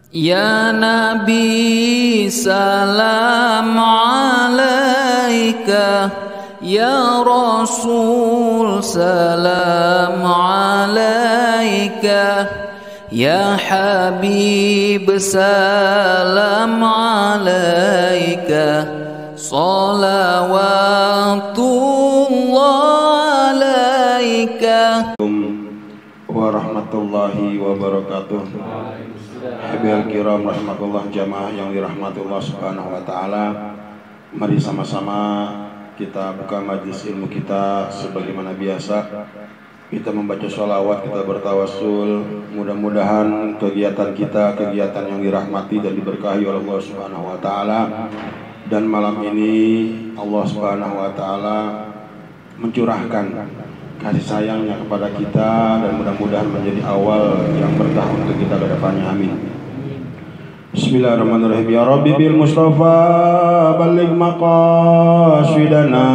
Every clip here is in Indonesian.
Ya Nabi salam alaika, Ya Rasul salam alaika, Ya Habib salam alaika, salawatullah alaika. Warahmatullahi wabarakatuh. Habil kiram rahmatullah, jamaah yang dirahmati Allah subhanahu wa ta'ala. Mari sama-sama kita buka majlis ilmu kita sebagaimana biasa. Kita membaca sholawat, kita bertawassul. Mudah-mudahan kegiatan kita, kegiatan yang dirahmati dan diberkahi oleh Allah subhanahu wa ta'ala. Dan malam ini Allah subhanahu wa ta'ala mencurahkan kasih sayangnya kepada kita, dan mudah-mudahan menjadi awal yang berkah untuk kita ke depannya. Amin. Bismillahirrahmanirrahim. Ya Rabbi bil Mustafa balligh maqasidana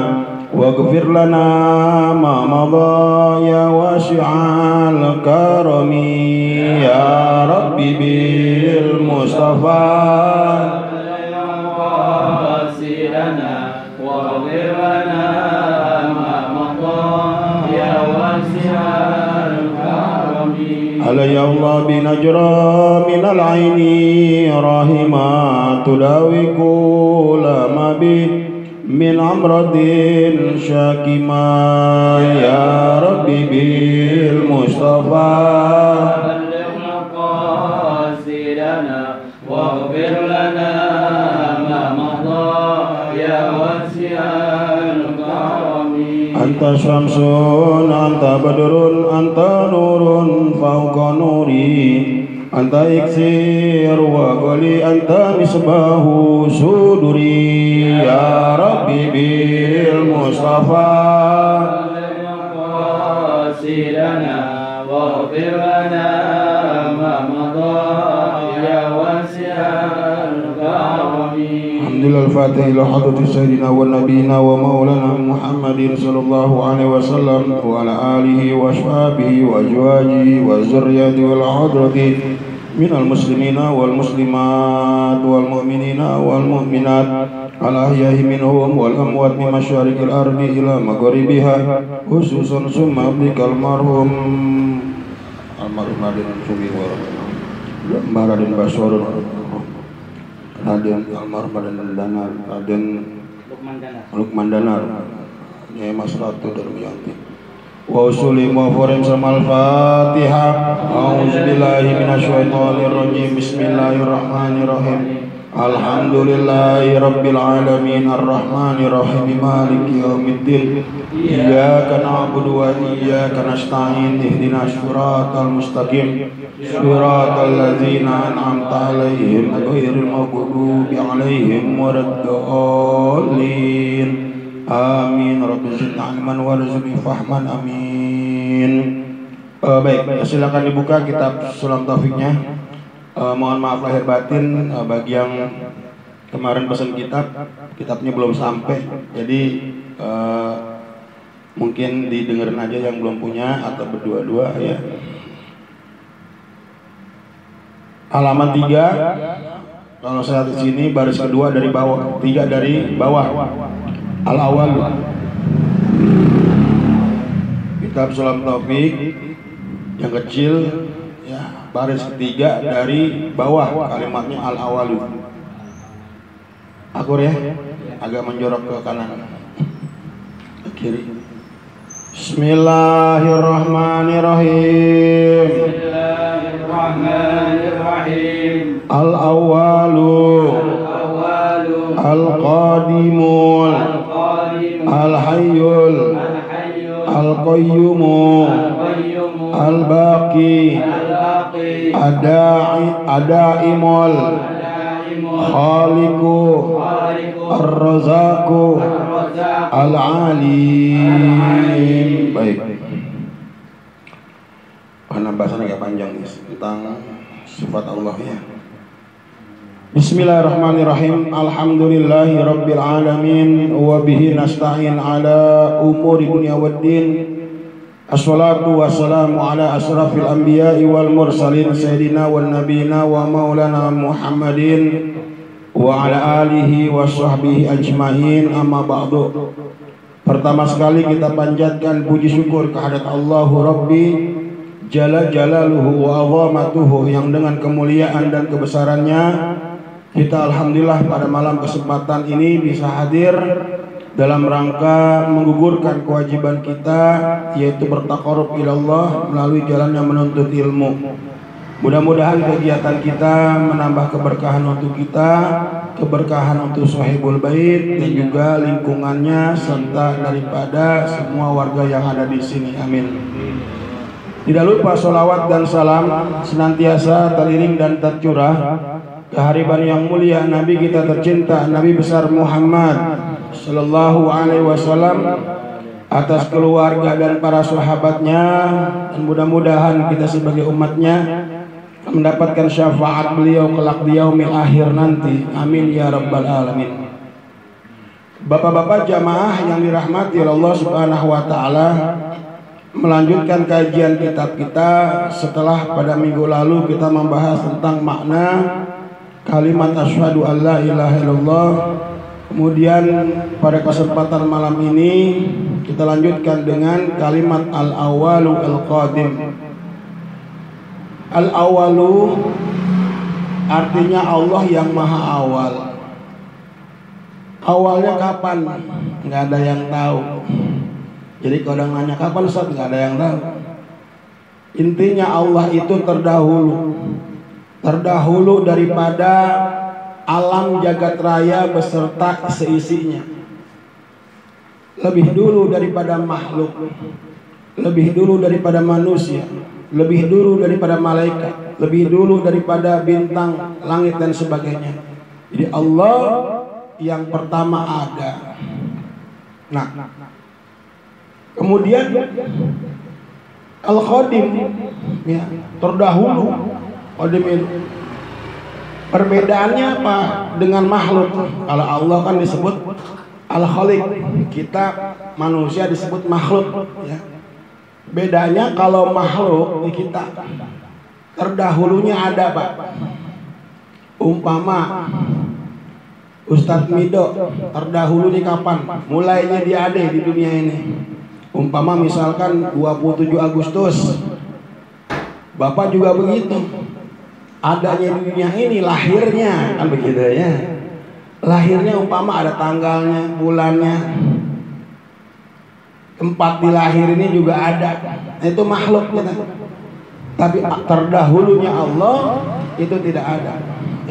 waghfir lana ma madha ya wasi'al karami. Ya Rabbi bil Mustafa balligh maqasidana waghfir lana علي الله بنجرى من العين رحمة تداوي كل ما بي من أمراض شاكمة. يا ربي بالمصطفى بلغ مقاصدنا واغفر لنا ما مضى يا واسع الكرم. أنت شمس أنت بدر أنت نور فوق نوري أنت إكسير وقلي أنت مصباح صدوري. يا ربي بالمصطفى بلغ مقاصدنا واغفر لنا ما مضى يا واسع الكرم. الفاتح إلى حضرة سيدنا ونبينا ومولانا محمد صلى الله عليه وسلم وعلى آله وأصحابه وأزواجه وذريته والحضرة من المسلمين والمسلمات والمؤمنين والمؤمنات الأحياء منهم والأموات من مشارق الأرض إلى مغاربها، خصوصا ثم أبلغ المرحوم Raden Subi Mbak Raden Basor, Raden almarhum Raden Lukman Danar, Nyai Mas Ratu Darmiyanti. Wa usuli mu'afarim samal Fatihah. A'udzubillahi minasyaitonir rajim. Bismillahirrahmanirrahim. Alhamdulillahi rabbil alamin arrahmanir rahim maliki yaumiddin. Iyyaka na'budu wa iyyaka nasta'in. Ihdinas siratal mustaqim. Siratal ladzina an'amta 'alaihim ghairil maghdubi 'alaihim waladdallin. Amin. Rabbi zidna ilman warzuqni fahman. Amin. Baik, silakan dibuka kitab Sulam Taufiknya. Mohon maaf lahir batin bagi yang kemarin pesan kitabnya belum sampai, jadi mungkin didengerin aja yang belum punya atau berdua-dua ya. Halaman 3, kalau saya di sini baris kedua dari bawah, 3 dari bawah. Al-awwal. Kitab Sulam Taufik yang kecil ya. Baris ketiga dari bawah, kalimatnya al-awalu. Akur ya, agak menjorok ke kanan, ke kiri. Bismillahirrahmanirrahim. Bismillahirrahmanirrahim. Al-awalu, al-qadimul, al-hayyul, al-qayyumu, al-baqi, adaimul, khaliqu, ar-razaqu, al-alim. Baik. Karena bahasannya agak panjang tentang sifat Allah ya. Bismillahirrahmanirrahim. Alhamdulillahi rabbil alamin wa bihi nasta'in ala umuri dunya waddin. Assalatu wassalamu ala asrafil anbiya'i wal mursalin sayyidina wan nabiyina wa maulana Muhammadin wa ala alihi wa sahbihi ajmain, amma ba'du. Pertama sekali kita panjatkan puji syukur kehadirat Allahu Rabbi Jalla Jalaluhu wa azamatuhu, yang dengan kemuliaan dan kebesarannya kita alhamdulillah pada malam kesempatan ini bisa hadir dalam rangka menggugurkan kewajiban kita, yaitu bertaqarrub ilallah melalui jalannya menuntut ilmu. Mudah-mudahan kegiatan kita menambah keberkahan untuk kita, keberkahan untuk sahibul bait dan juga lingkungannya serta daripada semua warga yang ada di sini. Amin. Tidak lupa sholawat dan salam senantiasa teriring dan tercurah kehariban yang mulia Nabi kita tercinta, Nabi besar Muhammad Sallallahu Alaihi Wasallam, atas keluarga dan para sahabatnya, dan mudah-mudahan kita sebagai umatnya mendapatkan syafaat beliau kelak di yaumil akhir nanti. Amin ya rabbal alamin. Bapak-bapak jamaah yang dirahmati oleh Allah Subhanahu wa taala, melanjutkan kajian kitab kita setelah pada minggu lalu kita membahas tentang makna kalimat asyhadu alla ilaha illallah. Kemudian pada kesempatan malam ini kita lanjutkan dengan kalimat al-awwalu al-qadim. Al-awwalu artinya Allah yang maha awal. Awalnya kapan? Nggak ada yang tahu. Jadi kalau nanya kapan Ustaz, nggak ada yang tahu. Intinya Allah itu terdahulu daripada alam jagat raya beserta seisinya, lebih dulu daripada makhluk, lebih dulu daripada manusia, lebih dulu daripada malaikat, lebih dulu daripada bintang langit dan sebagainya. Jadi Allah yang pertama ada. Nah, kemudian Al-Qadim, ya, terdahulu. Qadim itu perbedaannya apa dengan makhluk? Kalau Allah kan disebut Al-Khaliq, kita manusia disebut makhluk, ya. Bedanya kalau makhluk di kita terdahulunya ada, Pak. Umpama Ustadz Mido terdahulunya kapan? Mulainya dia ada di dunia ini. Umpama misalkan 27 Agustus. Bapak juga begitu. Adanya di dunia ini, lahirnya kan begitu ya. Lahirnya umpama ada tanggalnya, bulannya, tempat dilahir ini juga ada. Itu makhluk kita. Tapi terdahulunya Allah itu tidak ada.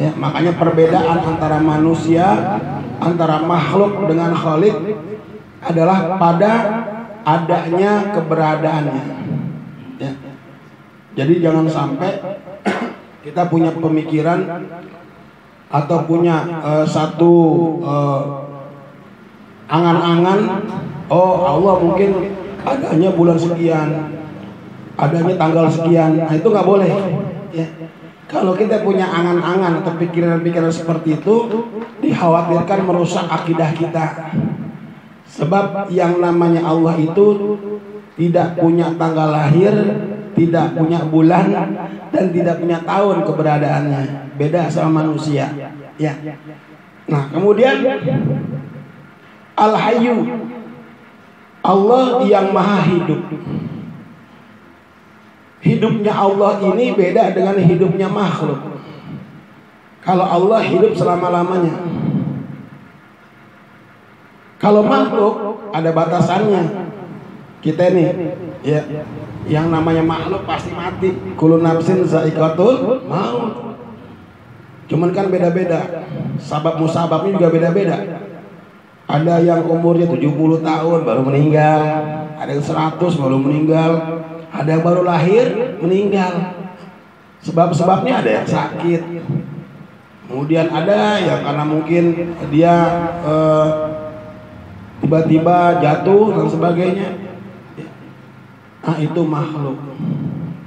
Ya, makanya perbedaan antara manusia, antara makhluk dengan Khaliq adalah pada adanya keberadaannya. Ya. Jadi jangan sampai kita punya pemikiran atau punya satu angan-angan, oh Allah mungkin adanya bulan sekian, adanya tanggal sekian. Nah, itu nggak boleh. Ya. Kalau kita punya angan-angan atau pikiran-pikiran seperti itu, dikhawatirkan merusak akidah kita. Sebab yang namanya Allah itu tidak punya tanggal lahir, tidak punya bulan, dan tidak punya tahun keberadaannya. Beda sama manusia. Ya. Nah, kemudian Al-Hayyu, Allah yang maha hidup. Hidupnya Allah ini beda dengan hidupnya makhluk. Kalau Allah hidup selama-lamanya. Kalau makhluk ada batasannya. Kita nih, ya, yang namanya makhluk pasti mati. Kullu nafsin za'iqatul maut. Cuman kan beda-beda. Sabab musababnya juga beda-beda. Ada yang umurnya 70 tahun baru meninggal, ada yang 100 baru meninggal, ada yang baru lahir meninggal. Sebab-sebabnya ada yang sakit. Kemudian ada yang karena mungkin dia tiba-tiba jatuh dan sebagainya. Nah, itu makhluk.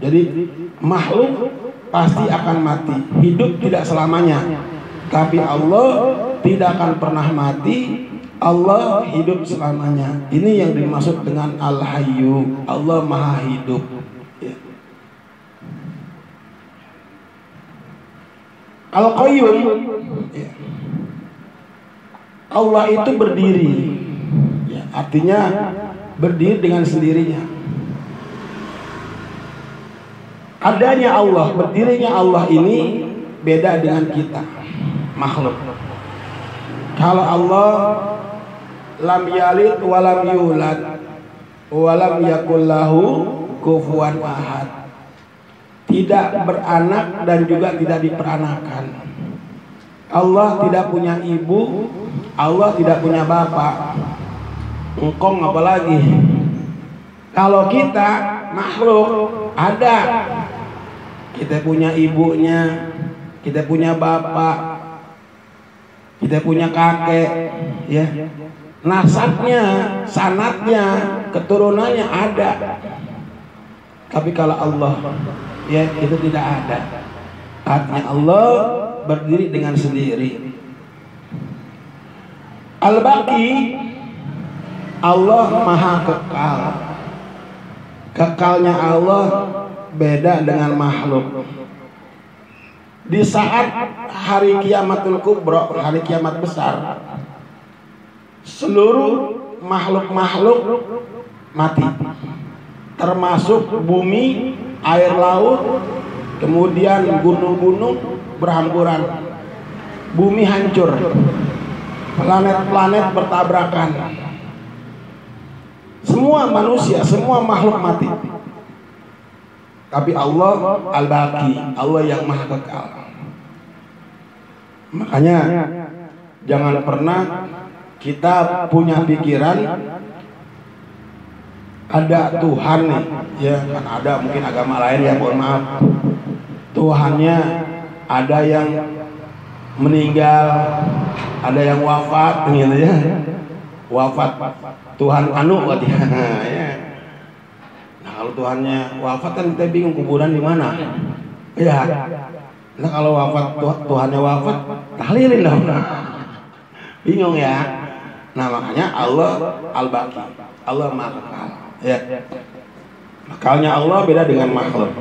Jadi makhluk pasti akan mati. Hidup tidak selamanya. Tapi Allah tidak akan pernah mati, Allah hidup selamanya. Ini yang dimaksud dengan Al-Hayyu. Allah Maha Hidup. Ya. Al-Qayyum, ya. Allah itu berdiri, ya, artinya berdiri dengan sendirinya. Adanya Allah, berdirinya Allah ini beda dengan kita makhluk. Kalau Allah lam yalid walam yulad walam yakul lahu kufuwan ahad, tidak beranak dan juga tidak diperanakan. Allah tidak punya ibu, Allah tidak punya bapak. Engkong apalagi. Kalau kita makhluk ada, kita punya ibunya, kita punya bapak, kita punya kakek, ya. Nasabnya, sanatnya, keturunannya ada. Tapi kalau Allah, ya, itu tidak ada. Artinya Allah berdiri dengan sendiri. Al-Baqi, Allah Maha Kekal. Kekalnya Allah beda dengan makhluk. Di saat hari kiamatul kubra, hari kiamat besar, seluruh makhluk-makhluk mati, termasuk bumi, air laut, kemudian gunung-gunung berhamburan, bumi hancur, planet-planet bertabrakan, semua manusia, semua makhluk mati. Tapi Allah Al-Baqi, Allah yang Maha Kekal. Makanya jangan pernah kita punya pikiran ada Tuhan nih, ya kan ada mungkin agama lain ya, mohon maaf, Tuhannya ada yang meninggal, ada yang wafat, gitu ya, wafat Tuhan anu ya. Nah kalau Tuhannya wafat kan kita bingung kuburan di mana, ya. Nah kalau wafat Tuhannya wafat, tahlilin dong, bingung ya. Nah makanya Allah Al-Baqi, Allah Maha Kekal. Ya. Kekalnya Allah beda dengan makhluk.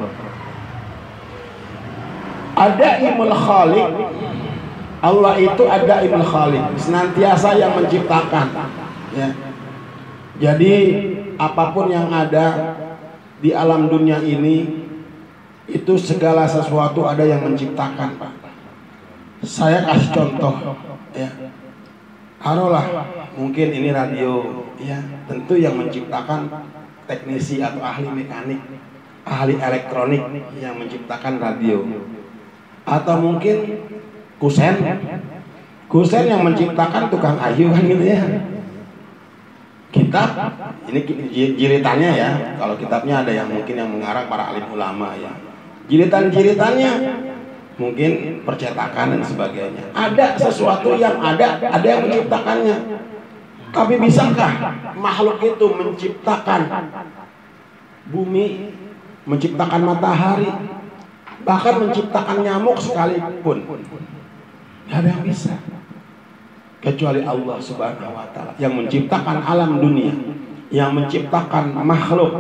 Ada Imul Khaliq, Allah itu ada Imul Khaliq, senantiasa yang menciptakan. Ya. Jadi apapun yang ada di alam dunia ini, itu segala sesuatu ada yang menciptakan, Pak. Saya kasih contoh, ya. Taruhlah mungkin ini radio, ya, tentu yang menciptakan teknisi atau ahli mekanik, ahli elektronik yang menciptakan radio. Atau mungkin kusen yang menciptakan tukang ayu kan gitu ya. Kitab ini jilitannya ya, kalau kitabnya ada yang mungkin yang mengarang para alim ulama ya. Jilitan-jilitannya mungkin percetakan dan sebagainya. Ada sesuatu yang ada yang menciptakannya. Tapi bisakah makhluk itu menciptakan bumi, menciptakan matahari, bahkan menciptakan nyamuk sekalipun? Tidak ada yang bisa, kecuali Allah Subhanahu wa Ta'ala yang menciptakan alam dunia, yang menciptakan makhluk,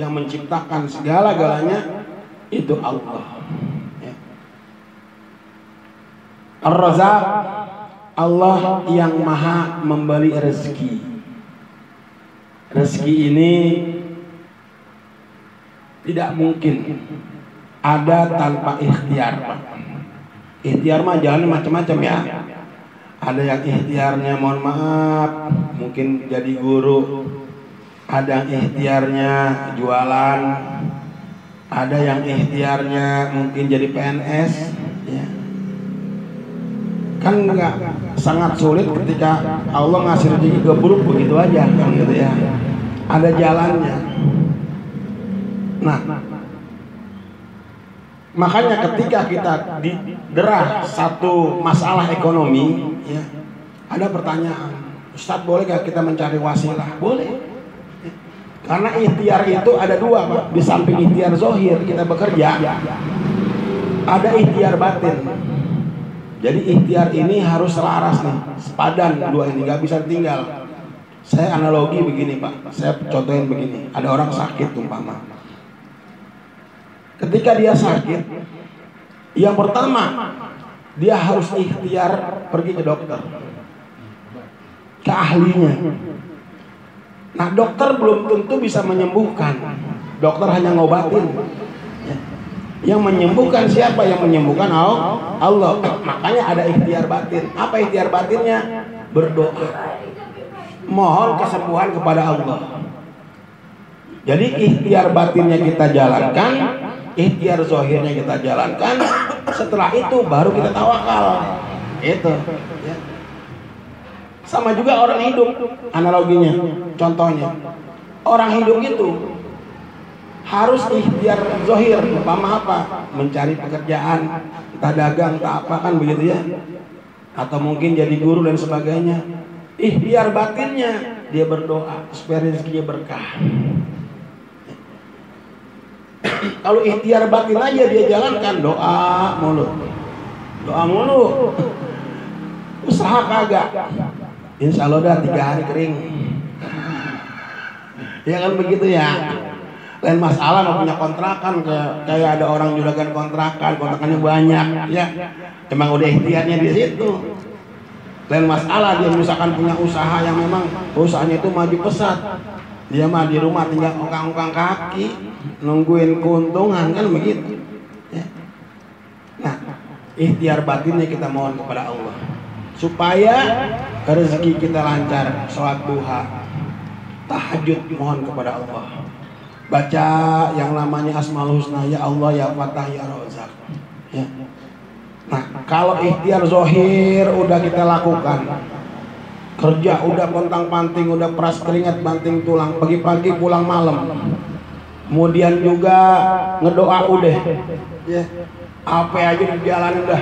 yang menciptakan segala-galanya, itu Allah. Ar-Razzaq, Allah yang maha memberi rezeki. Rezeki ini tidak mungkin ada tanpa ikhtiar, Pak. Ikhtiar mah jalannya macam-macam ya. Ada yang ikhtiarnya mohon maaf mungkin jadi guru, ada yang ikhtiarnya jualan, ada yang ikhtiarnya mungkin jadi PNS, ya. Kan enggak, sangat sulit ketika Allah ngasih rezeki gebruk begitu aja kan gitu ya. Ada jalannya. Nah, makanya ketika kita didera satu masalah ekonomi, ya, ada pertanyaan, Ustadz boleh gak kita mencari wasilah? Boleh. Karena ikhtiar itu ada dua, Pak. Di samping ikhtiar zohir kita bekerja, ada ikhtiar batin. Jadi ikhtiar ini harus selaras nih, sepadan dua ini, nggak bisa tinggal. Saya analogi begini Pak, saya contohin begini. Ada orang sakit umpama. Ketika dia sakit, yang pertama dia harus ikhtiar pergi ke dokter, ke ahlinya. Nah dokter belum tentu bisa menyembuhkan, dokter hanya ngobatin. Yang menyembuhkan siapa? Yang menyembuhkan Allah. Makanya ada ikhtiar batin. Apa ikhtiar batinnya? Berdoa, mohon kesembuhan kepada Allah. Jadi ikhtiar batinnya kita jalankan, ikhtiar zahirnya kita jalankan. Setelah itu baru kita tawakal. Itu ya. Sama juga orang hidup, analoginya, contohnya orang hidup itu harus ikhtiar zahir, umpama apa? Mencari pekerjaan, entah dagang, entah apa kan begitu ya. Atau mungkin jadi guru dan sebagainya. Ikhtiar batinnya dia berdoa supaya rezekinya berkah. Kalau ikhtiar batin aja dia jalankan, doa mulu. Usaha kagak. Insya Allah dah 3 hari kering. Ya kan begitu ya. Lain masalah mau punya kontrakan, kayak ada orang juragan kontrakannya banyak ya. Emang udah ikhtiarnya di situ. Lain masalah dia misalkan punya usaha yang memang usahanya itu maju pesat. Dia mah di rumah tinggal ongkang-ongkang kaki, nungguin keuntungan kan begitu. Ya. Nah, ikhtiar batinnya kita mohon kepada Allah supaya rezeki kita lancar, sholat duha, tahajud mohon kepada Allah. Baca yang namanya Asmaul Husna, ya Allah, ya Fatah, ya Razak. Ya. Nah, kalau ikhtiar zahir udah kita lakukan, kerja udah pontang-panting, udah peras keringat banting tulang, pagi-pagi pulang malam. Kemudian juga ngedoa udah, ya. Apa aja di jalan udah,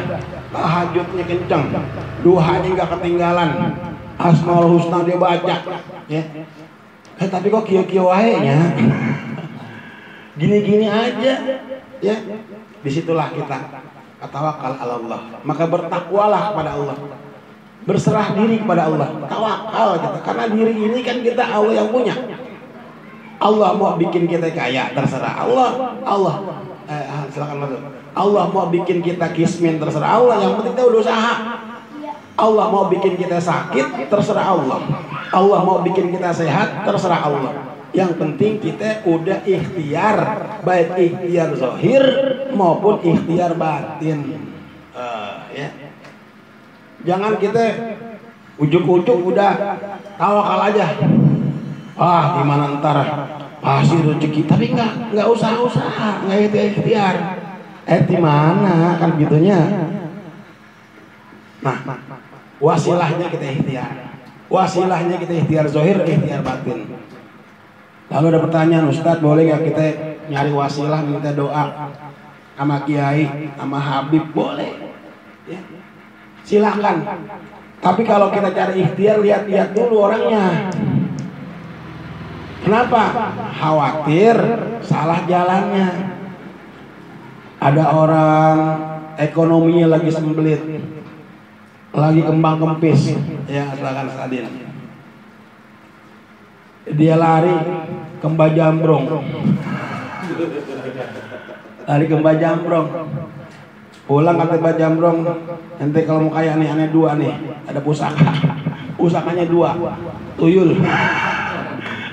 tahajudnya kenceng, duhanya nggak ketinggalan, Asmaul Husna dia baca, ya. Tapi kok kio-kio wae nya. Gini-gini aja ya. Disitulah kita tawakal ala Allah. Maka bertakwalah kepada Allah, berserah diri kepada Allah, tawakal kita. Karena diri ini kan kita Allah yang punya. Allah mau bikin kita kaya, terserah Allah. Silakan masuk. Allah mau bikin kita kismin, terserah Allah. Yang penting kita udah usaha. Allah mau bikin kita sakit, terserah Allah. Allah mau bikin kita sehat, terserah Allah. Yang penting kita udah ikhtiar, baik ikhtiar zahir maupun ikhtiar batin. Ya. Jangan kita ujuk-ujuk udah tawakal aja. Gimana ntar pasti rezeki, tapi nggak usaha, nggak ikhtiar. Di mana kan gitunya. Nah, wasilahnya kita ikhtiar zahir, ikhtiar batin. Lalu ada pertanyaan, Ustadz boleh nggak kita nyari wasilah, minta doa sama kiai, sama habib? Boleh ya. Silahkan. Tapi kalau kita cari ikhtiar, lihat-lihat dulu orangnya. Kenapa? Khawatir salah jalannya. Ada orang ekonominya lagi sembelit, lagi kembang kempis, ya silakan Sadin. Dia lari ke Mbah Jambrong. Pulang kata Mbah Jambrong, ente kalau mau kaya nih, aneh 2 nih, ada pusakanya 2, tuyul.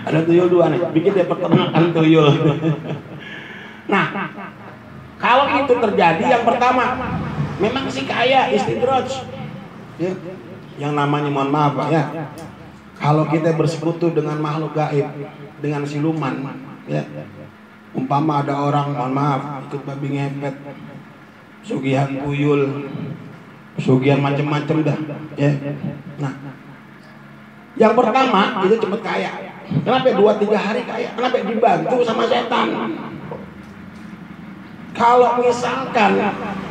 Ada tuyul 2 nih, bikin dia peternakan tuyul. Nah, kalau itu terjadi, yang pertama, memang si kaya istidraj. Ya. Yang namanya, mohon maaf Pak ya, kalau kita bersekutu dengan makhluk gaib, dengan siluman, ya, umpama ada orang, mohon maaf, ikut babi ngepet, sugihan tuyul, sugihan macam-macam dah, ya. Nah, yang pertama itu cepat kaya. Kenapa 2-3 hari kaya? Kenapa dibantu sama setan? Kalau misalkan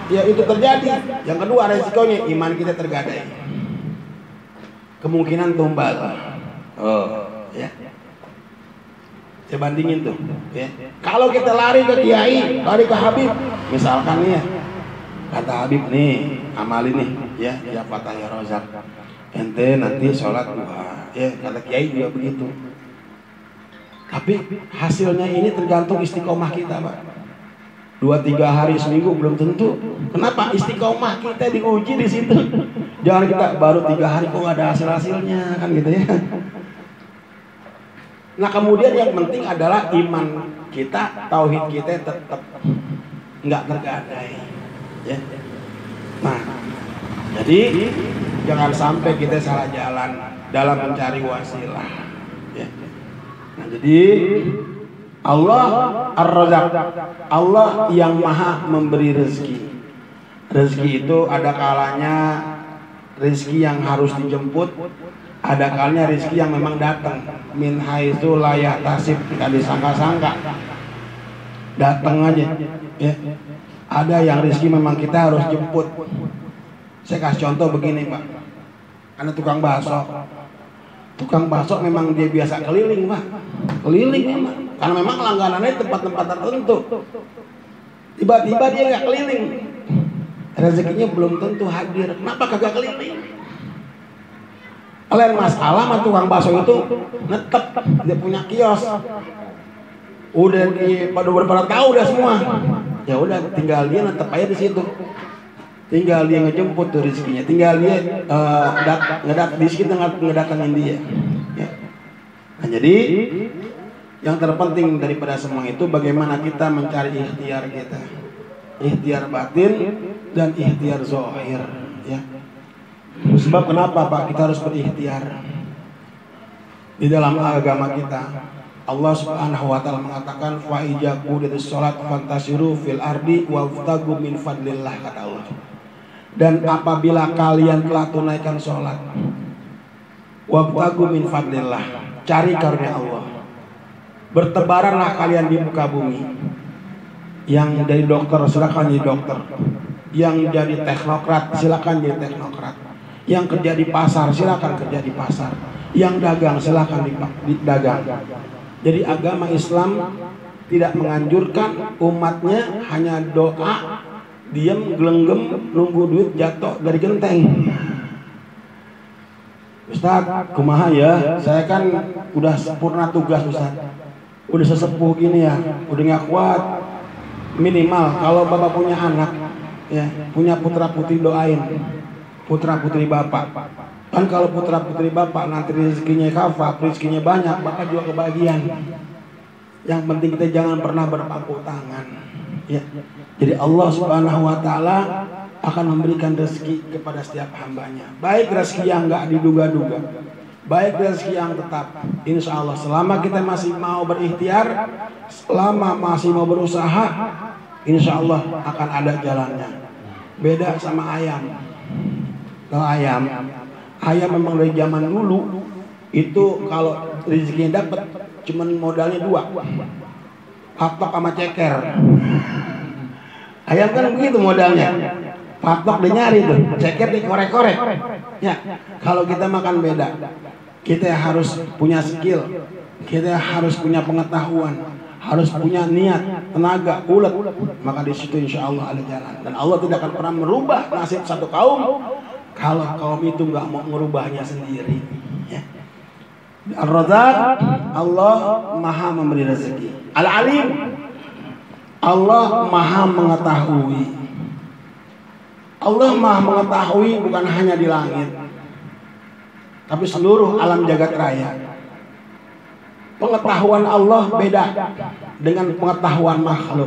ya itu terjadi, yang kedua resikonya iman kita tergadai, kemungkinan tumbal. Ya. Saya bandingin tuh. Ya. Kalau kita lari ke kiai, lari ke habib, misalkan nih ya, Kata Habib nih, amalin nih ya Fatah ya Rozak. Ente nanti sholat duha, ya kata Kiai juga begitu. Tapi hasilnya ini tergantung istiqomah kita, Pak. 2-3 hari seminggu belum tentu. Kenapa? Istiqomah kita diuji di situ. Jangan kita baru 3 hari kok ada hasilnya kan gitu ya. Nah kemudian yang penting adalah iman kita, tauhid kita tetap nggak tergadai. Ya. Nah, jadi jangan sampai kita salah jalan dalam mencari wasilah. Ya. Nah, jadi Allah Ar-Razzaq, Allah yang maha memberi rezeki. Rezeki itu ada kalanya rezeki yang harus dijemput, ada kalanya rezeki yang memang datang. Min haitsu la yahtasib, tidak disangka-sangka. Datang aja. Ya. Ada yang rezeki memang kita harus jemput. Saya kasih contoh begini, Pak. Ada tukang bakso. Tukang bakso memang dia biasa keliling, Pak. Keliling memang. Karena memang langganannya tempat-tempat tertentu. Tiba-tiba dia nggak keliling, rezekinya belum tentu hadir. Kenapa kagak keliling? Lain masalah sama tukang bakso itu netep, dia punya kios. Udah pada tahu udah semua. Ya udah tinggal dia netep aja di situ. Tinggal dia ngejemput tuh rezekinya. Tinggal dia di situ ngedatangin dia. Ya. Nah, jadi yang terpenting daripada semua itu bagaimana kita mencari ikhtiar kita, ikhtiar batin dan ikhtiar zahir, ya. Sebab kenapa Pak kita harus berikhtiar di dalam agama kita? Allah Subhanahu wa taala mengatakan fa ijaku dari salat fantasiru fil ardi wabtagu min fadlillah, kata Allah. Dan apabila kalian telah tunaikan salat, wabtagu min fadlillah, cari karunia Allah. Bertebaranlah kalian di muka bumi. Yang dari dokter silakan jadi dokter. Yang jadi teknokrat silakan jadi teknokrat. Yang kerja di pasar silakan kerja di pasar. Yang dagang silakan dagang. Jadi agama Islam tidak menganjurkan umatnya hanya doa, diam gelenggem nunggu duit jatuh dari genteng. Ustaz, kumaha ya? Saya kan udah sempurna tugas Ustaz. Udah sesepuh gini ya, udah nggak kuat. Minimal kalau bapak punya anak, ya punya putra putri doain, putra putri bapak. Kan kalau putra putri bapak nanti rezekinya kafah, rezekinya banyak, bapak juga kebagian. Yang penting kita jangan pernah berpangku tangan. Ya. Jadi Allah Subhanahu Wa Taala akan memberikan rezeki kepada setiap hambanya. Baik rezeki yang nggak diduga-duga, baik rezeki yang tetap. Insya Allah selama kita masih mau berikhtiar, selama masih mau berusaha, insya Allah akan ada jalannya. Beda sama ayam. Kalau ayam memang dari zaman dulu itu kalau rezekinya dapat cuman modalnya 2, patok sama ceker. Ayam kan begitu modalnya. Patok dinyari tuh, ceker dikorek-korek. Ya, kalau kita makan beda. Kita harus punya skill, kita harus punya pengetahuan, harus punya niat, tenaga, ulet. Maka di situ insya Allah ada jalan. Dan Allah tidak akan pernah merubah nasib satu kaum kalau kaum itu nggak mau merubahnya sendiri. Ya. Ar-Razzaq, Allah maha memberi rezeki. Al-Alim, Allah maha mengetahui. Allah maha mengetahui bukan hanya di langit, tapi seluruh alam jagat raya. Pengetahuan Allah beda dengan pengetahuan makhluk.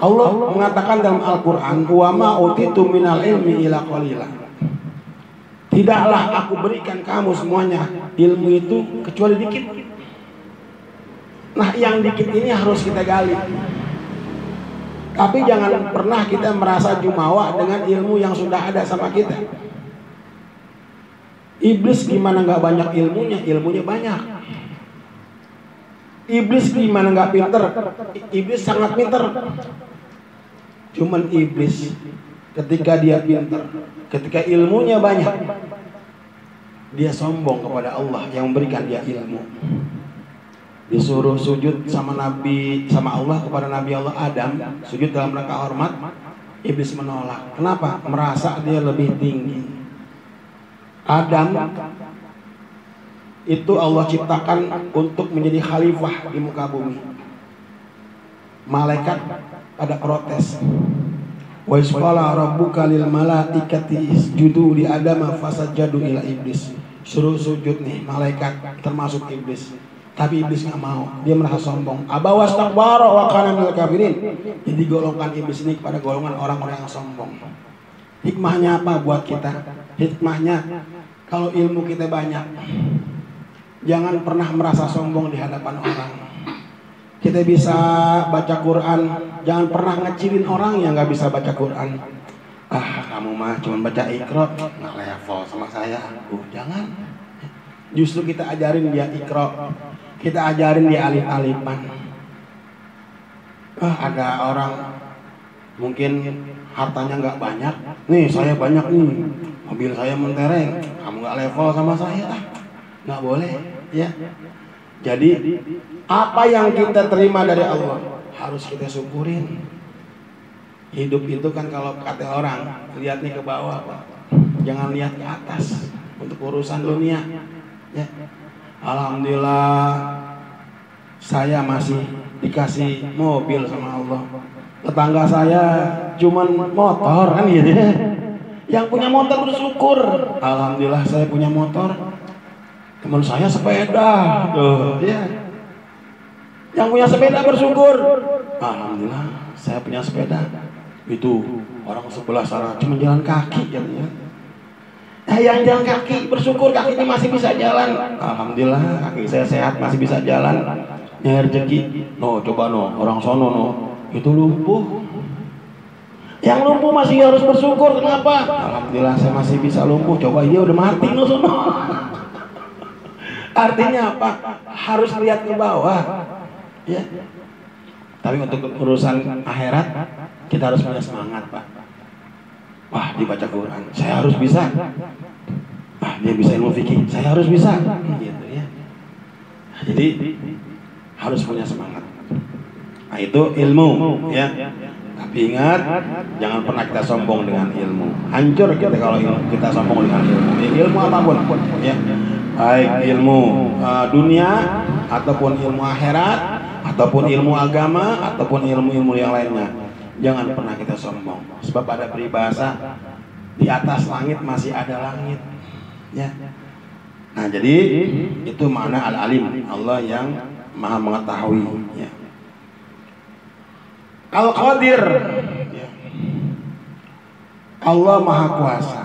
Allah mengatakan dalam Al-Quran, wa ma utitu minal ilmi ila qalila. Tidaklah aku berikan kamu semuanya ilmu itu kecuali dikit. Nah, yang dikit ini harus kita gali. Tapi jangan pernah kita merasa jumawa dengan ilmu yang sudah ada sama kita. Iblis gimana nggak banyak ilmunya? Ilmunya banyak. Iblis gimana nggak pinter? Iblis sangat pinter. Cuman iblis ketika dia pinter, ketika ilmunya banyak, dia sombong kepada Allah yang memberikan dia ilmu. disuruh sujud sama Nabi, sama Allah kepada Nabi Allah Adam, sujud dalam rangka hormat, iblis menolak. Kenapa? Merasa dia lebih tinggi. Adam itu Allah ciptakan untuk menjadi khalifah di muka bumi. Malaikat pada protes. Wa isqala rabbuka lil malaikati isjudu li adama fasajadu ila iblis. Suruh sujud nih malaikat termasuk iblis. Tapi iblis nggak mau, dia merasa sombong. Aba wastakbara wa kana minal kafirin. Jadi golongan iblis ini kepada golongan orang-orang yang sombong. Hikmahnya apa buat kita? Hikmahnya kalau ilmu kita banyak, jangan pernah merasa sombong di hadapan orang. Kita bisa baca Quran, jangan pernah ngecilin orang yang nggak bisa baca Quran. Ah, kamu mah cuma baca Iqra, nggak level sama saya. Jangan. Justru kita ajarin dia Iqra. Kita ajarin dia alif-alifan. Ada orang mungkin hartanya nggak banyak. Nih saya banyak nih, mobil saya mentereng. Kamu nggak level sama saya, nggak boleh, ya. Jadi apa yang kita terima dari Allah harus kita syukurin. Hidup itu kan kalau kata orang lihat nih ke bawah, Pak. Jangan lihat ke atas untuk urusan dunia. Ya. Alhamdulillah saya masih dikasih mobil sama Allah. Tetangga saya cuman motor kan gitu ya. Yang punya motor bersyukur. Alhamdulillah saya punya motor. Teman saya sepeda. Tuh, ya. Yang punya sepeda bersyukur. Alhamdulillah saya punya sepeda. Itu orang sebelah sana cuma jalan kaki jadinya. Yang jalan kaki bersyukur kakinya masih bisa jalan. Alhamdulillah kaki saya sehat masih bisa jalan. Nyari rezeki. No, coba no, orang sono no, itu lumpuh. Yang lumpuh masih harus bersyukur. Kenapa? Alhamdulillah saya masih bisa lumpuh. Coba dia udah mati no sono. Artinya apa? Harus lihat ke bawah. Ya. Tapi untuk urusan akhirat kita harus punya semangat, Pak. Wah, dibaca Quran, saya harus bisa. Ah, dia bisa ilmu fikih, saya harus bisa. Gitu ya. Jadi harus punya semangat. Nah, itu ilmu, ya. Tapi ingat, jangan pernah kita sombong dengan ilmu. Hancur kita kalau kita sombong dengan ilmu. Ilmu apapun, ya. Baik ilmu dunia ataupun ilmu akhirat ataupun ilmu agama ataupun ilmu-ilmu yang lainnya. Jangan pernah kita sombong. Sebab ada peribahasa di atas langit masih ada langit. Ya. Nah, jadi itu makna al-alim, Allah yang Maha mengetahui. Ya. Al-Qadir, ya. Allah Maha Kuasa.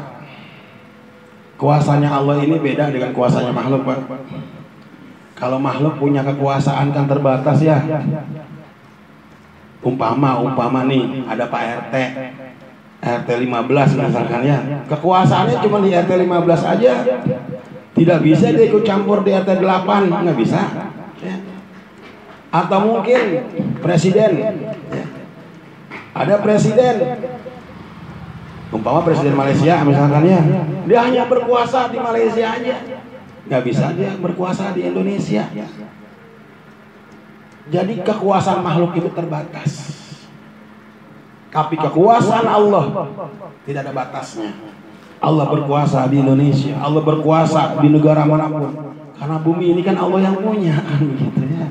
Kuasanya Allah ini beda dengan kuasanya makhluk, Pak. Kalau makhluk punya kekuasaan kan terbatas ya. Umpama nih ada Pak RT 15 misalkan ya. Kekuasaannya cuma di RT 15 aja. Tidak bisa dia ikut campur di RT 8, nggak bisa. Ya. Atau mungkin presiden. Ya. Ada presiden. Umpama presiden Malaysia misalkan ya. Dia hanya berkuasa di Malaysia aja. Nggak bisa dia berkuasa di Indonesia. Ya. Jadi kekuasaan makhluk itu terbatas. Tapi kekuasaan Allah tidak ada batasnya. Allah berkuasa di Indonesia, Allah berkuasa di negara manapun. Karena bumi ini kan Allah yang punya, kan gitu ya.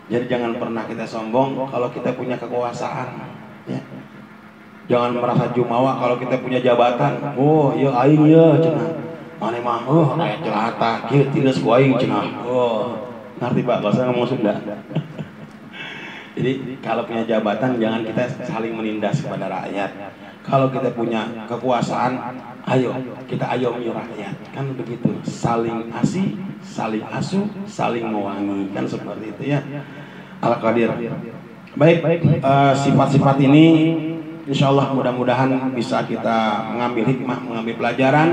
Jadi jangan pernah kita sombong kalau kita punya kekuasaan. Ya. Jangan merasa jumawa kalau kita punya jabatan. Oh, ya aing ya cenah. Mane mah aya celata, kieu tileus ku aing cenah. Oh. Ngerti Pak, bahasa ngomong Sunda. Jadi kalau punya jabatan jangan kita saling menindas kepada rakyat. Kalau kita punya kekuasaan, ayo kita ayomi rakyat. Kan begitu, saling asih, saling asuh, saling mewangi. Kan seperti itu ya. Al-Qadir. Baik, sifat-sifat ini insya Allah mudah-mudahan bisa kita mengambil hikmah, mengambil pelajaran.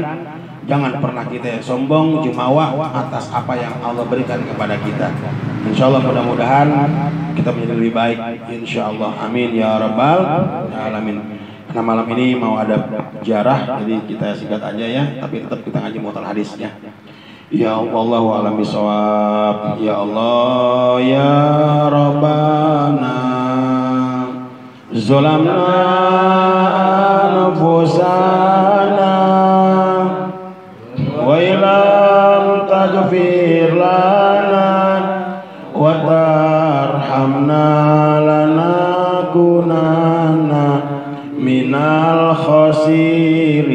Jangan pernah kita sombong, jumawa atas apa yang Allah berikan kepada kita. Insya Allah mudah-mudahan kita menjadi lebih baik. Insya Allah, amin ya rabbal alamin. Karena malam ini mau ada jarah, jadi kita singkat aja ya. Tapi tetap kita ngaji mutal hadis ya. Ya Allah wa alam bisawab. Ya Allah ya Rabbana zalamna anfusana wa ilam taghfir lana wa tarhamna lanakunanna minal khasirin.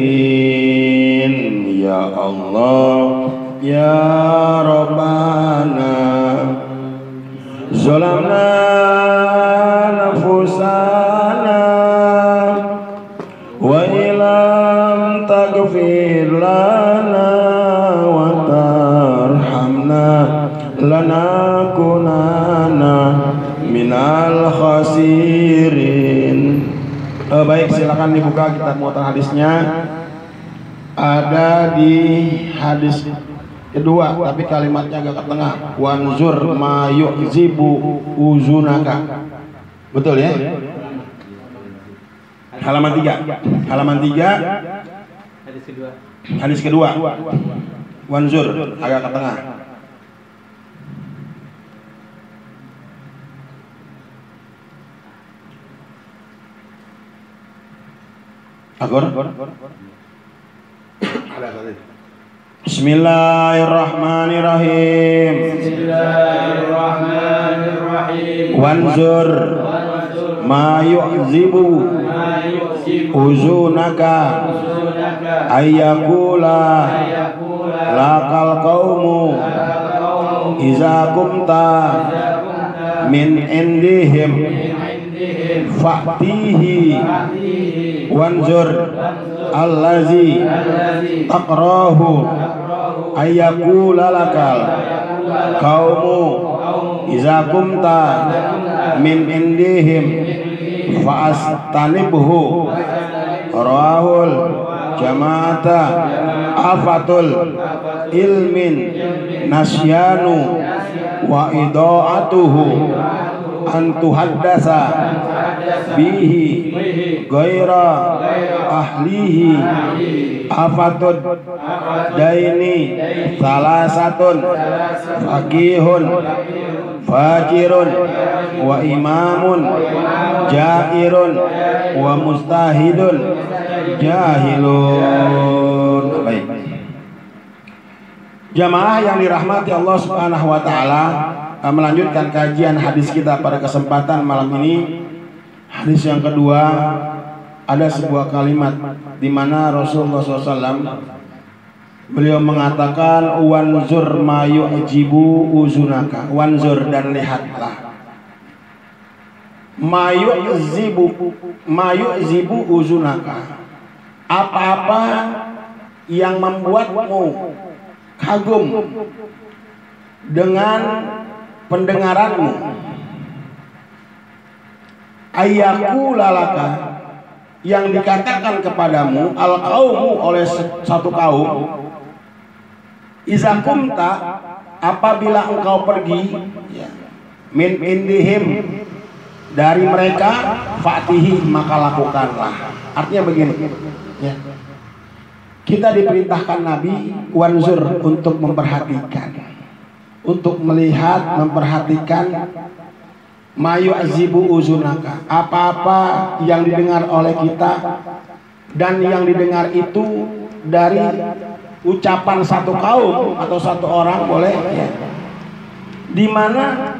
Ya Allah ya Rabbana zalamna nafusana wa ilam taghfir lana wa tarhamna lanakunanna minal khasirin. Baik, silakan dibuka kitab muatan hadisnya. Ada di hadis kedua, tapi kalimatnya agak ke tengah. Wanzur ma yu'zibu uzunaka. Betul ya? Halaman 3. Halaman 3. Hadis kedua. Hadis kedua. Wanzur agak ke tengah. Agor. Bismillahirrahmanirrahim. Bismillahirrahmanirrahim. Wanzur ma yu'zibu uzunaka ayyakula lakal qaumu iza kumta min indihim fa'tihi wanzur allazi taqrahu ayyakula lakal qaumu iza kumta min indihim fa'astanibhu rawahul jama'ata afatul ilmin nasyanu wa ida'atuhu antuhaddasa bihi ghaira ahlihi afatud daini salasatun faqihun fajirun wa imamun jairun wa mustahidun jahilun. Baik, jamaah yang dirahmati Allah Subhanahu wa taala, melanjutkan kajian hadis kita pada kesempatan malam ini. Hadis yang kedua, ada sebuah kalimat di mana Rasulullah SAW beliau mengatakan wanzur ma yu'jibu uzunaka. Wanzur, dan lihatlah ma yu'zibu uzunaka, apa-apa yang membuatmu kagum dengan pendengaranmu. Ayyaku lalaka, yang dikatakan kepadamu al-qaumu, oleh satu kaum, iza kumta, apabila engkau pergi, min indihim, dari mereka, fa'tihi, maka lakukanlah. Artinya begini ya. Kita diperintahkan Nabi wanzur, untuk memperhatikan, untuk melihat, memperhatikan ma yu'zibu uzunaka, apa-apa yang didengar oleh kita, dan yang didengar itu dari ucapan satu kaum atau satu orang, boleh ya. Di mana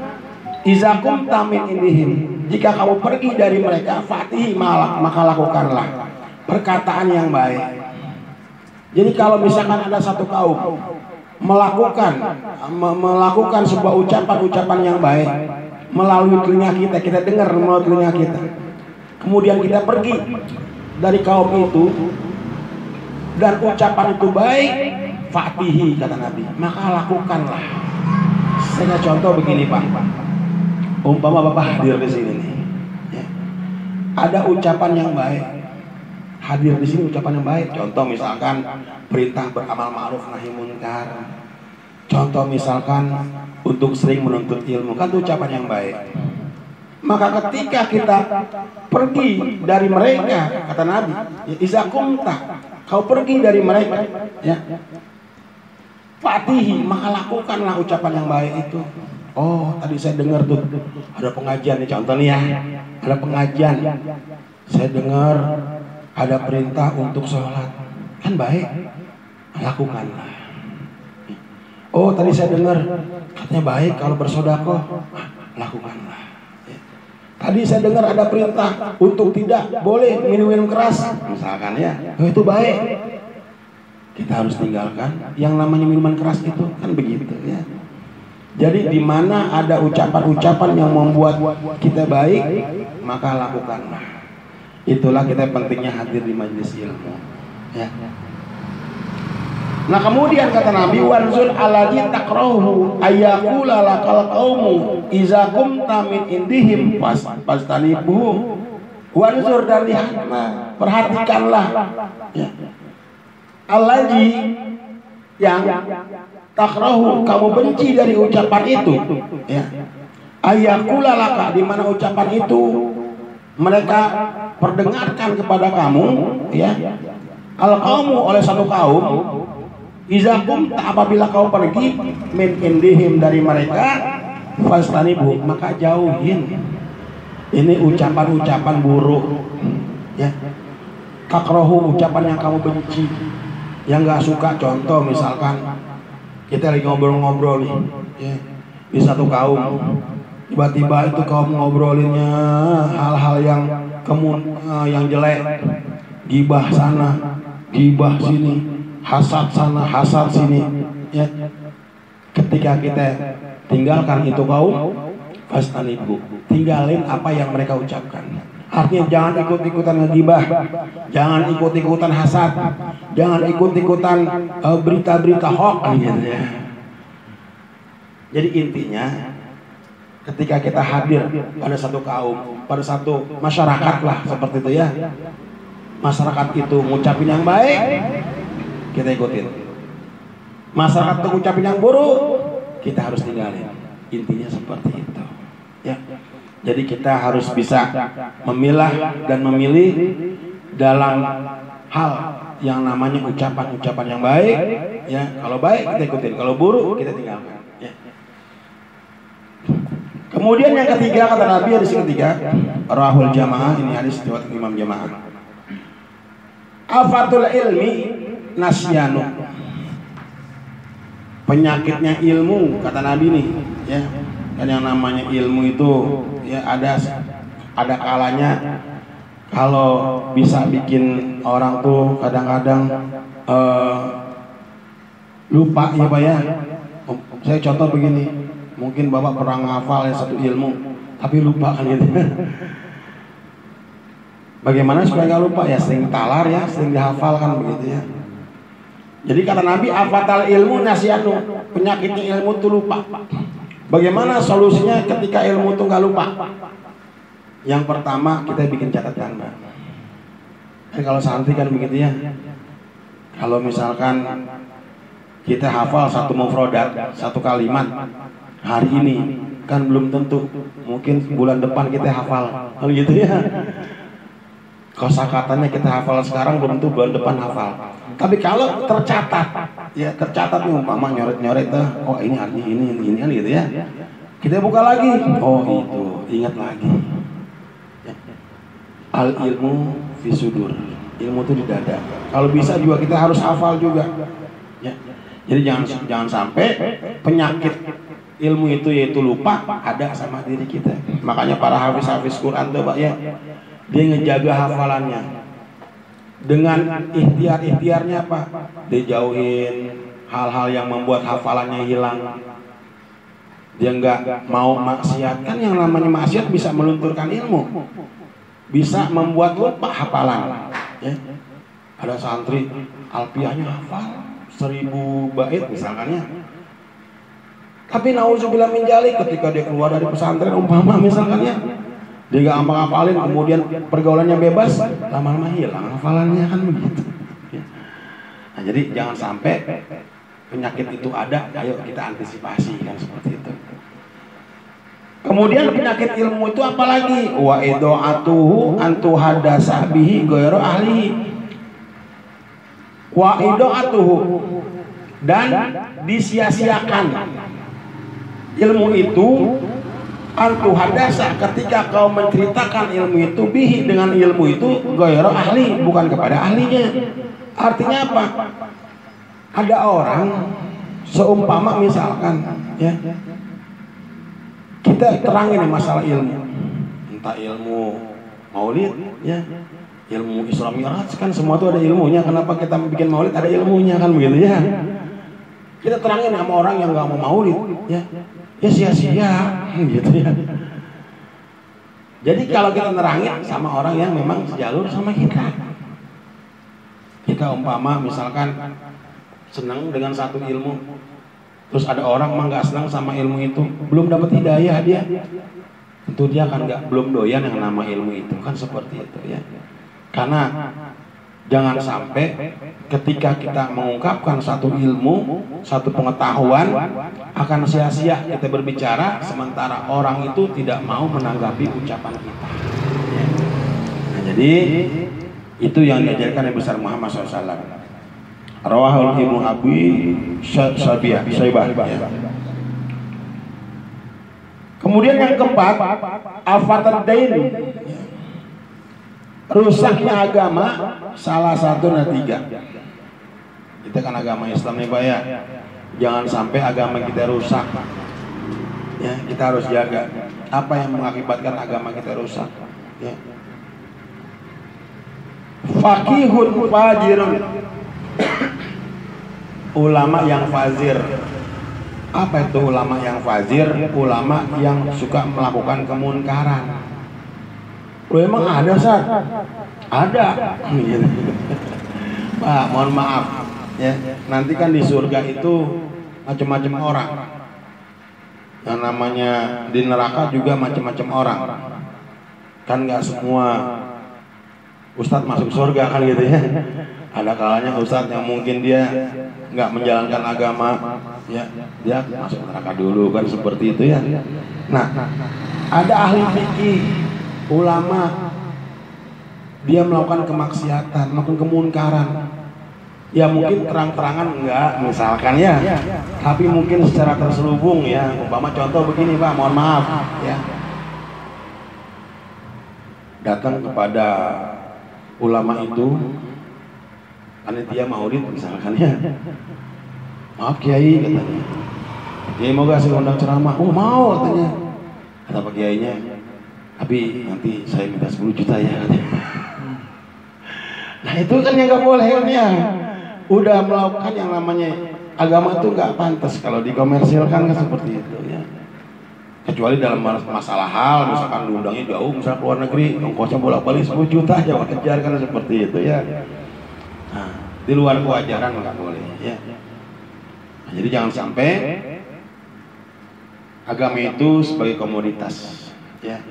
izakum tamin indihim, jika kamu pergi dari mereka, fatihi, maka lakukanlah perkataan yang baik. Jadi kalau misalkan ada satu kaum melakukan sebuah ucapan yang baik melalui telinga kita, kita dengar melalui telinga kita, kemudian kita pergi dari kaum itu dan ucapan itu baik, fatihi, kata Nabi, maka lakukanlah. Saya contoh begini Pak, umpama Bapak hadir di sini nih, ya. Ada ucapan yang baik, hadir di sini ucapan yang baik. Contoh misalkan perintah beramal ma'ruf nahi munkar. Contoh misalkan untuk sering menuntut ilmu, kan itu ucapan yang baik. Maka ketika kita pergi dari mereka, kata Nabi, ya, iza kumta, kau pergi dari mereka, ya, fatihi, maka lakukanlah ucapan yang baik itu. Oh, tadi saya dengar tuh ada pengajian nih, contoh nih ya, ada pengajian, saya dengar ada perintah untuk sholat, kan baik, lakukanlah. Oh, tadi saya dengar katanya baik kalau bersedekah, lakukanlah. Tadi saya dengar ada perintah untuk tidak boleh minum keras, misalkan ya, oh, itu baik. Kita harus tinggalkan yang namanya minuman keras itu, kan begitu ya. Jadi di mana ada ucapan-ucapan yang membuat kita baik, maka lakukanlah. Itulah kita pentingnya hadir di majelis ilmu. Ya. Nah kemudian kata Nabi, wanzur alladzi takrahu ayyakula lakal qaumu iza qumta min indihim fastanibuhu. Wanzur, dan lihatlah, perhatikanlah ya. Alladzi yang takrahu, kamu benci dari ucapan itu ya. Ayyakula laka, di mana ucapan itu mereka perdengarkan kepada kamu ya. Al qaumu, oleh satu kaum, iza qumta, apabila kau pergi, min indihim, dari mereka, fastanibu, maka jauhin. Ini ucapan-ucapan buruk ya. Takrahu, ucapan yang kamu benci, yang gak suka. Contoh misalkan kita lagi ngobrol-ngobrol nih ya, di satu kaum, tiba-tiba itu kaum ngobrolinnya hal-hal yang jelek, gibah sana, gibah sini, hasad sana, hasad sini ya. Ketika kita tinggalkan itu kaum, fastanibu, tinggalin apa yang mereka ucapkan. Artinya jangan ikut-ikutan ngegibah, jangan ikut-ikutan hasad, jangan ikut-ikutan berita-berita hoax gitu ya. Jadi intinya ketika kita hadir pada satu kaum, pada satu masyarakat lah seperti itu ya, masyarakat itu ngucapin yang baik, kita ikutin. Masyarakat itu ngucapin yang buruk, kita harus tinggalin. Intinya seperti itu ya. Jadi kita harus bisa memilah dan memilih dalam hal yang namanya ucapan-ucapan yang baik ya. Kalau baik kita ikutin, kalau buruk kita tinggalkan ya. Kemudian yang ketiga, kata Nabi, hadis ketiga, rawahul jamaah, ini hadis riwayat Imam Jamaah. Afatul ilmi nasyanu, penyakitnya ilmu, kata Nabi nih ya. Kan yang namanya ilmu itu ya ada kalanya kalau bisa bikin orang tuh kadang-kadang lupa ya Pak ya. Saya contoh begini, mungkin Bapak pernah ngafal satu ilmu tapi lupa kan gitu. Bagaimana supaya nggak lupa ya? Sering talar ya, sering dihafal kan begitu ya. Jadi kata Nabi, afatal ilmu nasyanu, penyakitnya ilmu tuh lupa. Bagaimana solusinya ketika ilmu itu nggak lupa? Yang pertama, kita bikin catatan, Mbak. Kalau santri kan begitu ya. Kalau misalkan kita hafal satu mufrodat, satu kalimat hari ini, kan belum tentu. Mungkin bulan depan kita hafal, kalau gitu ya. Kosakatanya kita hafal sekarang, belum tentu bulan depan hafal. Tapi kalau tercatat, ya tercatat nih, umpama nyoret-nyoret tuh, oh ini artinya ini kan gitu ya. Kita buka lagi, oh itu, ingat lagi. Ya. Al ilmu fi sudur, ilmu itu di dada. Kalau bisa juga kita harus hafal juga. Ya. Jadi jangan sampai penyakit ilmu itu yaitu lupa ada sama diri kita. Makanya para hafiz Quran tuh Pak ya, dia ngejaga hafalannya. Dengan ikhtiar-ikhtiarnya apa? Dijauhin hal-hal yang membuat hafalannya hilang. Dia nggak mau maksiat. Kan yang namanya maksiat bisa melunturkan ilmu, bisa membuat lupa hafalan ya. Ada santri alfiahnya hafal 1000 bait misalkannya, tapi nauzubillah min dzalik, ketika dia keluar dari pesantren umpama misalkannya, dia gak hafalin, kemudian pergaulannya bebas, lama-lama hilang hafalannya, kan begitu ya. Nah, jadi jangan sampai penyakit itu ada, ayo kita antisipasi kan seperti itu. Kemudian penyakit ilmu itu apalagi? Wa ido'atuhu antu hadasa bihi ghairu ahli. Wa ido'atuhu, dan disia-siakan. Ilmu itu antu hadasa, ketika kau menceritakan ilmu itu bihi, dengan ilmu itu ghairu ahli, bukan kepada ahlinya. Artinya apa? Ada orang seumpama misalkan ya, kita terangin masalah ilmu, entah ilmu maulid ya, ilmu Isra Mi'raj, kan semua itu ada ilmunya. Kenapa kita bikin maulid? Ada ilmunya kan, begitu ya. Kita terangin sama orang yang nggak mau maulid ya, ya sia-sia gitu ya. Jadi kalau kita nerangin sama orang yang memang sejalur sama kita umpama misalkan senang dengan satu ilmu, terus ada orang mah nggak senang sama ilmu itu, belum dapat hidayah dia, tentu dia kan belum doyan yang nama ilmu itu, kan seperti itu ya. Karena jangan sampai ketika kita mengungkapkan satu ilmu, satu pengetahuan, akan sia-sia kita berbicara sementara orang itu tidak mau menanggapi ucapan kita. Nah, jadi itu yang diajarkan Nabi besar Muhammad SAW. Rawahul Ibnu Abi Syaibah. Kemudian yang keempat, afatad dain, rusaknya agama. Salah satu dari tiga. Kita kan agama Islam nih Pak ya, jangan sampai agama kita rusak ya. Kita harus jaga apa yang mengakibatkan agama kita rusak ya. Faqihun fajirun, ulama yang fazir. Apa itu ulama yang fazir? Ulama yang suka melakukan kemunkaran. Emang ada Ustaz? Ada. Pak, mohon maaf ya. Nanti kan di surga itu macam-macam orang. Yang namanya di neraka juga macam-macam orang. Kan nggak semua Ustadz masuk surga kan gitu ya. Ada kalanya Ustadz yang mungkin dia nggak menjalankan agama ya, dia masuk neraka dulu kan, seperti itu ya. Nah, ada ahli fikih, ulama, dia melakukan kemaksiatan, melakukan kemunkaran ya, mungkin terang-terangan enggak misalkan ya, tapi mungkin secara terselubung ya. Umpama contoh begini Pak, mohon maaf ya, datang kepada ulama itu, panitia maulid misalkan ya, maaf Kiai katanya, Kiai mau gak saya undang ceramah? Oh mau katanya. Kata Pak Kiainya, tapi nanti saya minta 10 juta ya katanya. Nah itu kan yang gak boleh kan ya, udah melakukan yang namanya agama tuh gak pantas kalau dikomersilkan kan, seperti itu ya. Kecuali dalam masalah hal, misalkan diundangnya jauh, misalnya ke luar negeri, ongkosnya bolak-balik 10 juta aja wajar kan, seperti itu ya. Nah, di luar kewajaran nggak boleh ya. Nah, jadi jangan sampai agama itu sebagai komoditas ya.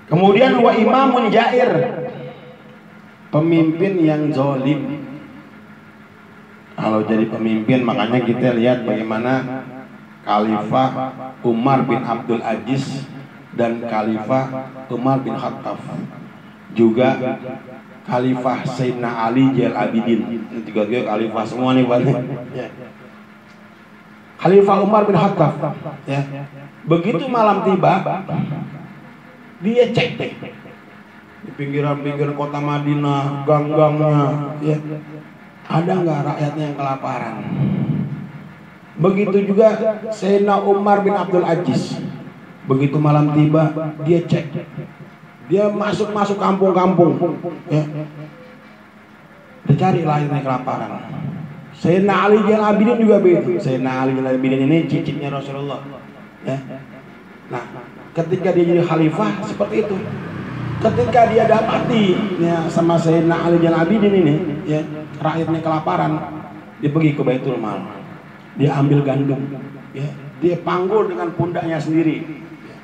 Kemudian wa imamun jair, pemimpin yang zalim. Kalau jadi pemimpin, makanya kita lihat bagaimana Khalifah Umar bin Abdul Aziz dan Khalifah Umar bin Khattab, juga Khalifah Sayyidina Ali Zainal Abidin. Ini tiga-tiga khalifah semua nih Pak. Ya. Khalifah Umar bin Khattab ya. Begitu malam tiba, dia cek deh di pinggiran-pinggiran kota Madinah, gang-gangnya ya, ada nggak rakyatnya yang kelaparan. Begitu juga Sayyidina Umar bin Abdul Aziz, begitu malam tiba dia cek, dia masuk kampung-kampung ya, dia cari lahirnya kelaparan. Sayyidina Ali Zainal Abidin juga begitu. Sayyidina Ali Zainal Abidin ini cicitnya Rasulullah ya. Nah, ketika dia jadi khalifah seperti itu, ketika dia dapati ya sama Sayyidina Ali Zainal Abidin ini ya, rakyatnya kelaparan, dia pergi ke Baitul Mal, dia ambil gandum ya, dia panggul dengan pundaknya sendiri ya.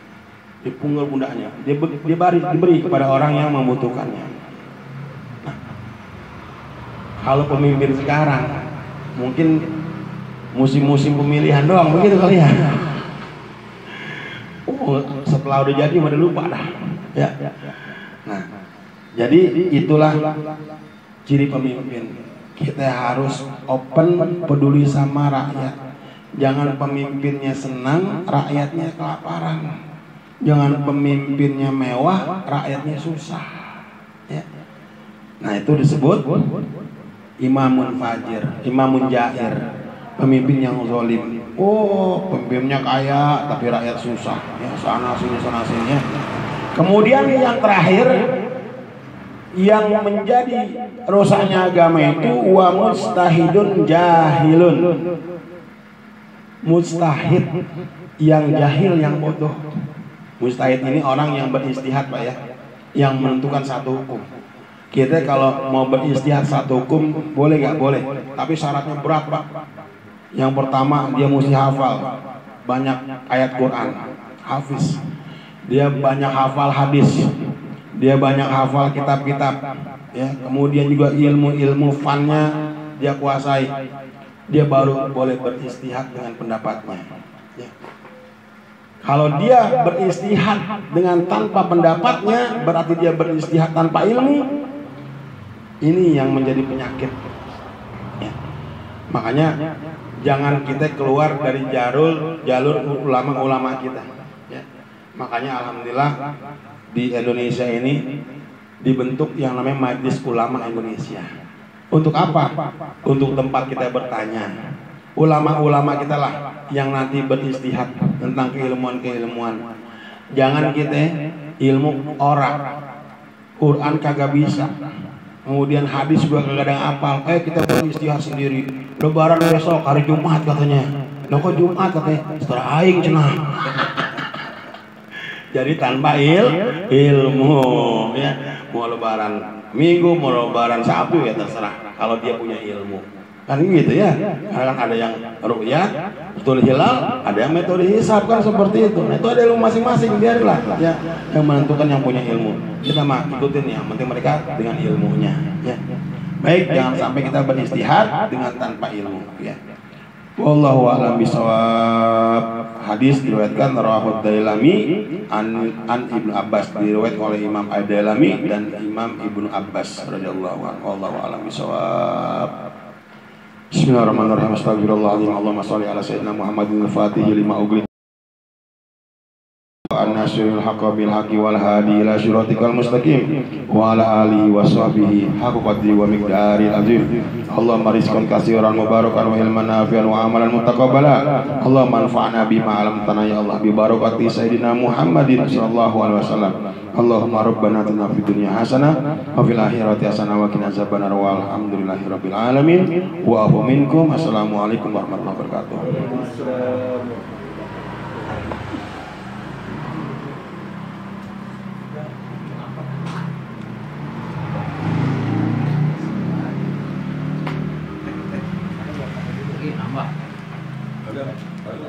Dipunggul pundaknya, diberi kepada orang yang membutuhkannya. Nah, kalau pemimpin sekarang mungkin musim-musim pemilihan doang begitu kali ya. Setelah udah jadi udah lupa dah ya. Nah, jadi itulah ciri pemimpin. Kita harus open, peduli sama rakyat. Jangan pemimpinnya senang, rakyatnya kelaparan. Jangan pemimpinnya mewah, rakyatnya susah. Ya. Nah itu disebut imamun fajir, imamun jair, pemimpin yang zalim. Oh, pemimpinnya kaya tapi rakyat susah. Ya, sana sini ya. Kemudian yang terakhir yang menjadi rusaknya agama itu wa mustahidun jahilun. Mustahid yang jahil, yang bodoh. Mustahid ini orang yang beristihad Pak ya, yang menentukan satu hukum. Kita kalau mau beristihad satu hukum boleh nggak? Boleh, tapi syaratnya berat Pak. Yang pertama dia mesti hafal banyak ayat Quran, hafiz. Dia banyak hafal hadis, dia banyak hafal kitab-kitab, ya. Kemudian juga ilmu fannya dia kuasai. Dia baru boleh beristihad dengan pendapatnya. Ya. Kalau dia beristihad dengan tanpa pendapatnya, berarti dia beristihad tanpa ilmu. Ini yang menjadi penyakit. Ya. Makanya jangan kita keluar dari jalur ulama-ulama kita. Ya. Makanya alhamdulillah di Indonesia ini dibentuk yang namanya Majelis Ulama Indonesia. Untuk apa? Untuk tempat kita bertanya. Ulama-ulama kita lah yang nanti beristihad tentang keilmuan-keilmuan. Jangan kita ilmu orang, Quran kagak bisa, kemudian hadis juga kagak ada yang hafal. Kita beristihad sendiri. Lebaran besok hari Jumat katanya. Loh kok Jumat katanya? Setelah aing cenah. Jadi tanpa ilmu ya. Mau lebaran Minggu, mau lebaran Sabtu ya terserah. Kalau dia punya ilmu. Kan gitu ya. Kan ada yang ru'yat, betul hilal, ada yang metode hisab kan seperti itu. Nah, itu ada ilmu masing-masing, biarlah ya yang menentukan yang punya ilmu. Kita mah ikutin yang penting mereka dengan ilmunya ya. Baik, jangan sampai kita beristihad dengan tanpa ilmu ya. Wallahu a'lam bishawab. Hadis diriwayatkan rawahu Dailami an Ibnu Abbas, diriwayatkan oleh Imam Ad-Dailami dan Imam Ibnu Abbas radhiyallahu anhu. Wallahu a'lam bishawab. Bismillahirrahmanirrahim. Astagfirullahaladzim. Allahumma sholli ala sayyidina Muhammadin al-Fatih lima ughliqa an-nasiril haqqa bil haqqi wal hadi ila siratikal mustaqim wa ala alihi wa sahbihi haqqa qadri wa miqdaril azim. Allahumma rizqan katsiran mubarakan wa ilman nafi'an wa amalan mutaqabbala. Allahumma anfa'na bima 'allamtana ya Allah bi barakati sayyidina Muhammadin sallallahu alaihi wasallam. Allahumma rabbana atina fid dunya hasanah wa fil akhirati hasanah wa qina azabannar walhamdulillahi rabbil alamin wa afu minkum. Assalamualaikum warahmatullahi wabarakatuh.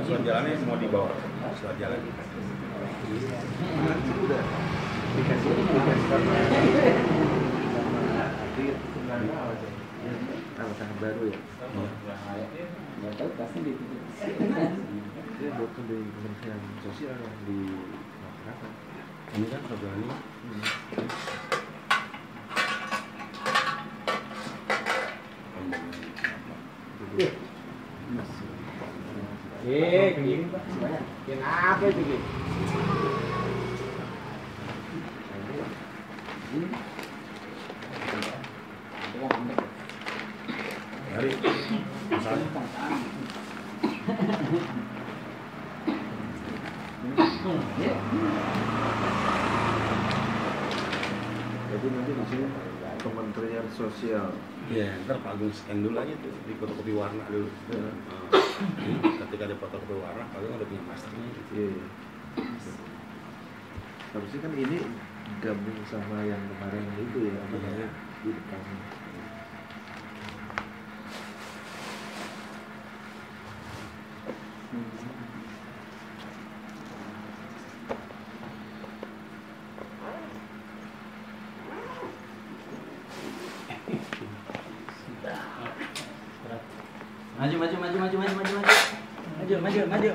Setelah jalannya mau dibawa setelah jalan udah dikasih tahun baru ya nggak tahu pasti di dia buat di Kementerian Sosial di masyarakat ini kan programnya kenapa itu gitu? Dari jadi nanti di sini Kementerian Sosial. Ya, ntar Pak Agung scan dulu aja tuh di fotokopi warna dulu. Ketika ada fotokopi warna, Pak Agung ada punya masternya gitu. Iya. Harusnya kan ini gabung sama yang kemarin itu ya, namanya di depan.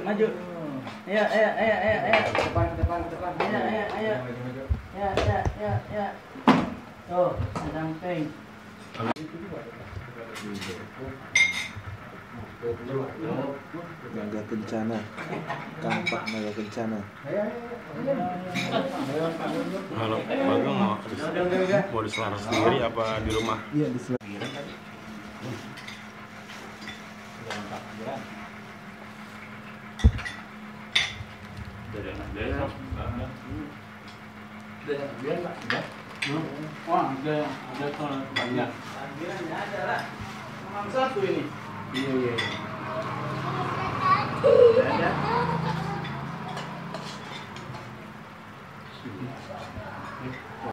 Maju. Ayo. Depan. Ayo. Ya. Tuh, samping. Naga Kencana, Kampak Naga Kencana. Halo, Bagong mau diselar sendiri apa di rumah? Iya di sebelah. Wah, ada banyak. Tampilannya ada lah. Cuma satu ini. Iya. Ada.